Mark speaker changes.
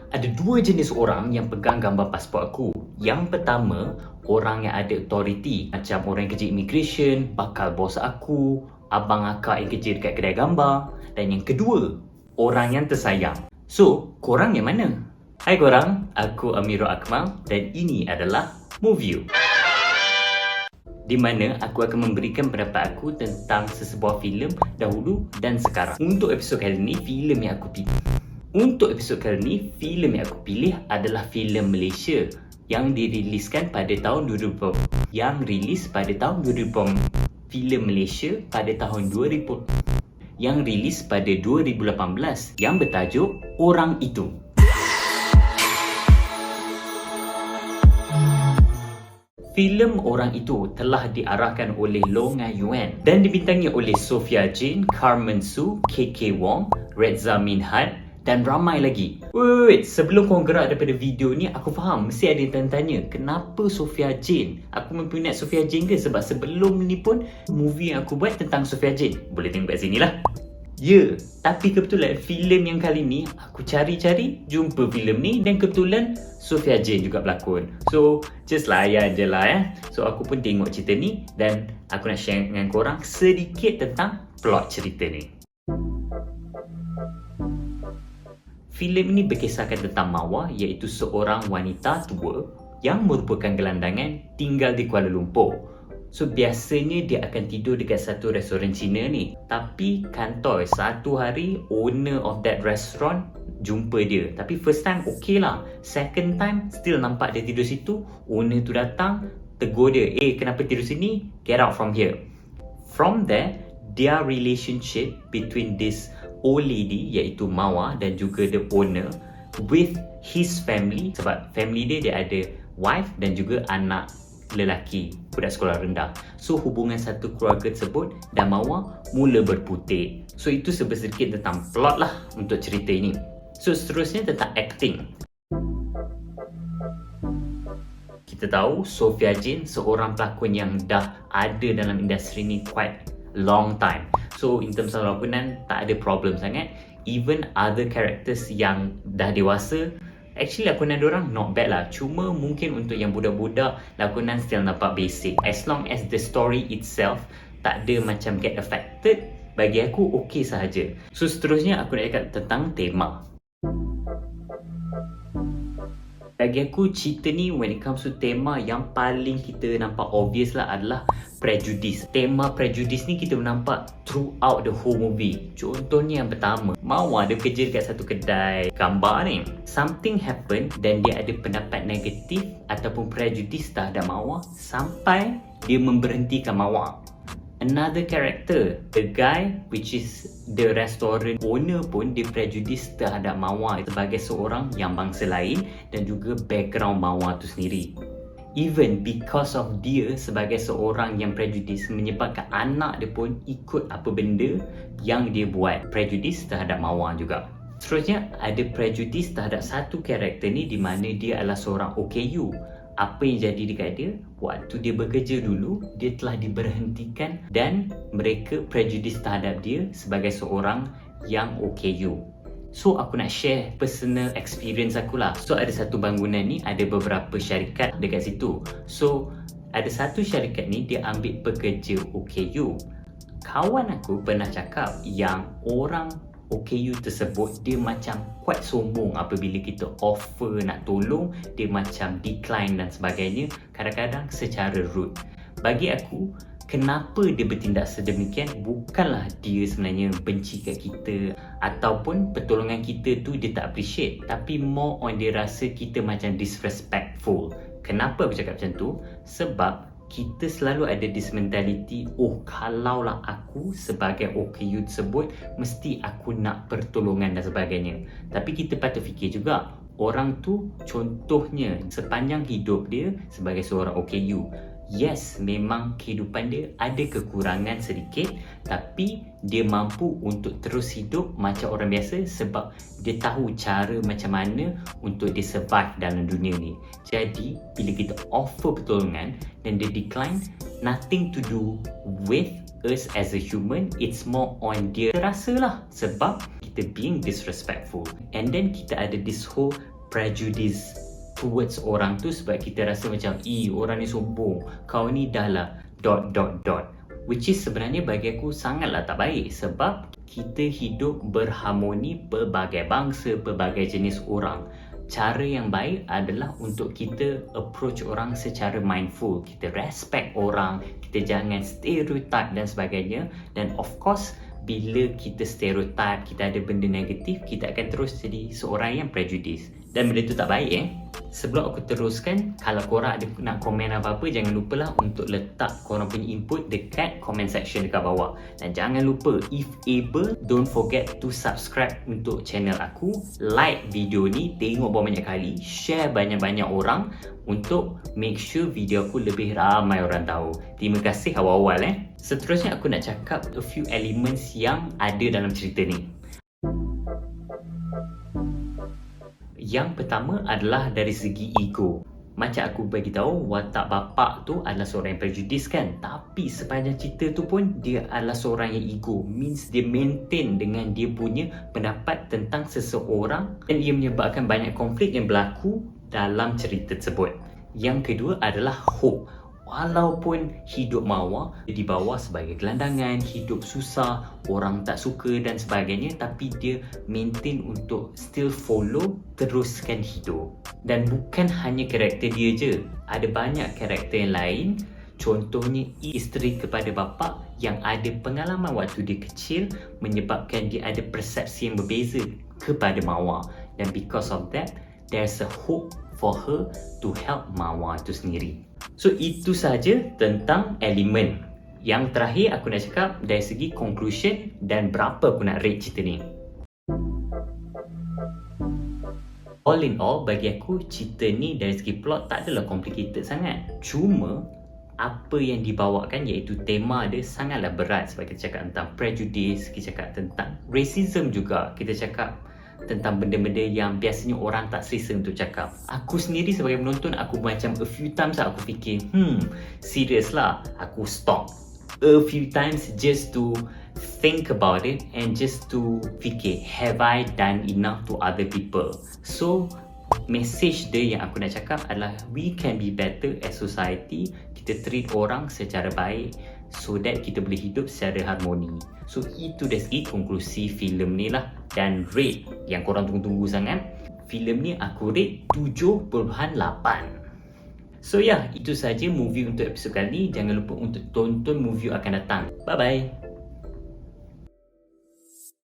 Speaker 1: Ada dua jenis orang yang pegang gambar pasport aku. Yang pertama, orang yang ada authority, macam orang yang kerja immigration, bakal bos aku, abang akak yang kerja dekat kedai gambar. Dan yang kedua, orang yang tersayang. So, korang yang mana? Hai korang, aku Amirul Akmal dan ini adalah Moview, di mana aku akan memberikan pendapat aku tentang sesebuah filem dahulu dan sekarang. Untuk episod kali ini, filem yang aku pilih adalah filem Malaysia yang diriliskan pada tahun 2000. Filem Malaysia pada tahun 2000 yang rilis pada 2018 yang bertajuk Orang Itu. Filem Orang Itu telah diarahkan oleh Loh Ngai Yuen dan dibintangi oleh Sophia Jane, Carmen Su, KK Wong, Reza Minhad dan ramai lagi. Wait, sebelum korang gerak daripada video ni, aku faham mesti ada yang tanya kenapa Sophia Jane? Aku mempunyai Sophia Jane ke? Sebab sebelum ni pun movie yang aku buat tentang Sophia Jane. Boleh tengok kat sini lah. Ya, tapi kebetulan filem yang kali ni aku cari-cari jumpa filem ni dan kebetulan Sophia Jane juga berlakon. So, just layan je lah ya. So, aku pun tengok cerita ni dan aku nak share dengan korang sedikit tentang plot cerita ni. Filem ini berkisahkan tentang Mawar, iaitu seorang wanita tua yang merupakan gelandangan tinggal di Kuala Lumpur. So biasanya dia akan tidur dekat satu restoran Cina ni. Tapi kantoi satu hari owner of that restaurant jumpa dia. Tapi first time okey lah. Second time still nampak dia tidur situ. Owner tu datang tegur dia, kenapa tidur sini? Get out from here. From there, their relationship between this old lady iaitu Mawar dan juga the owner with his family, sebab family dia ada wife dan juga anak lelaki, budak sekolah rendah. So hubungan satu keluarga tersebut dan Mawar mula berputik. So itu sedikit tentang plot lah untuk cerita ini. So seterusnya tentang acting. Kita tahu Sophia Jane seorang pelakon yang dah ada dalam industri ni quite long time. So in terms of lakonan tak ada problem sangat. Even other characters yang dah dewasa, actually lakonan diorang not bad lah. Cuma mungkin untuk yang budak-budak, lakonan still nampak basic. As long as the story itself tak ada macam get affected, bagi aku okey sahaja. So seterusnya aku nak cakap tentang tema. Bagi aku cerita ni when it comes to tema yang paling kita nampak obvious lah adalah prejudice. Tema prejudice ni kita nampak throughout the whole movie. Contohnya yang pertama, Mawar dia kerja dekat satu kedai gambar ni. Something happen dan dia ada pendapat negatif ataupun prejudice terhadap Mawar sampai dia memberhentikan Mawar. Another character, the guy which is the restaurant owner pun dia prejudice terhadap Mawar sebagai seorang yang bangsa lain dan juga background Mawar tu sendiri. Even because of dia sebagai seorang yang prejudice menyebabkan anak dia pun ikut apa benda yang dia buat. Prejudice terhadap Mawar juga. Seterusnya ada prejudice terhadap satu karakter ni di mana dia adalah seorang OKU. Apa yang jadi dekat dia, waktu dia bekerja dulu, dia telah diberhentikan dan mereka prejudice terhadap dia sebagai seorang yang OKU. So aku nak share personal experience aku lah. So ada satu bangunan ni, ada beberapa syarikat dekat situ. So ada satu syarikat ni dia ambil pekerja OKU. Kawan aku pernah cakap yang orang OKU tersebut dia macam quite sombong apabila kita offer nak tolong, dia macam decline dan sebagainya, kadang-kadang secara rude. Bagi aku, kenapa dia bertindak sedemikian bukanlah dia sebenarnya benci kat kita ataupun pertolongan kita tu dia tak appreciate, tapi more on dia rasa kita macam disrespectful. Kenapa aku cakap macam tu? Sebab kita selalu ada this mentality, kalaulah aku sebagai OKU tersebut mesti aku nak pertolongan dan sebagainya. Tapi kita patut fikir juga, orang tu contohnya sepanjang hidup dia sebagai seorang OKU, yes, memang kehidupan dia ada kekurangan sedikit, tapi dia mampu untuk terus hidup macam orang biasa sebab dia tahu cara macam mana untuk dia survive dalam dunia ni. Jadi, bila kita offer pertolongan dan dia decline, nothing to do with us as a human, it's more on dia rasa lah sebab kita being disrespectful. And then kita ada this whole prejudice towards orang tu sebab kita rasa macam orang ni sombong, kau ni dah lah ... which is sebenarnya bagi aku sangatlah tak baik sebab kita hidup berharmoni pelbagai bangsa, pelbagai jenis orang. Cara yang baik adalah untuk kita approach orang secara mindful. Kita respect orang, kita jangan stereotype dan sebagainya. Dan of course, bila kita stereotype, kita ada benda negatif, kita akan terus jadi seorang yang prejudice. Dan benda tu tak baik Sebelum aku teruskan, kalau korang ada nak komen apa-apa, jangan lupalah untuk letak korang punya input dekat comment section dekat bawah. Dan jangan lupa, if able, don't forget to subscribe untuk channel aku, like video ni, tengok banyak kali, share banyak-banyak orang untuk make sure video aku lebih ramai orang tahu. Terima kasih awal-awal Seterusnya aku nak cakap a few elements yang ada dalam cerita ni. Yang pertama adalah dari segi ego. Macam aku bagi tahu, watak bapak tu adalah seorang yang prejudice kan. Tapi sepanjang cerita tu pun dia adalah seorang yang ego. Means dia maintain dengan dia punya pendapat tentang seseorang dan dia menyebabkan banyak konflik yang berlaku dalam cerita tersebut. Yang kedua adalah hope. Walaupun hidup Mawar di bawah sebagai gelandangan, hidup susah, orang tak suka dan sebagainya, tapi dia maintain untuk still follow, teruskan hidup. Dan bukan hanya karakter dia je, ada banyak karakter yang lain. Contohnya isteri kepada bapa yang ada pengalaman waktu dia kecil menyebabkan dia ada persepsi yang berbeza kepada Mawar. Dan because of that, there's a hope for her to help Mawar itu sendiri. So itu saja tentang elemen. Yang terakhir aku nak cakap dari segi conclusion dan berapa aku nak rate cerita ni. All in all, bagi aku cerita ni dari segi plot tak adalah complicated sangat. Cuma apa yang dibawakan iaitu tema dia sangatlah berat sebab kita cakap tentang prejudice, kita cakap tentang racism juga, kita cakap tentang benda-benda yang biasanya orang tak selesa untuk cakap. Aku sendiri sebagai penonton, aku macam a few times aku fikir, serious lah, aku stop a few times just to think about it and just to fikir, have I done enough to other people? So message dia yang aku nak cakap adalah we can be better as society. Kita treat orang secara baik so that kita boleh hidup secara harmoni. So itu dari segi konklusi filem ni lah. Dan rate yang korang tunggu-tunggu sangat, filem ni aku rate 7.8. So itu saja movie untuk episod kali ni. Jangan lupa untuk tonton movie akan datang. Bye bye.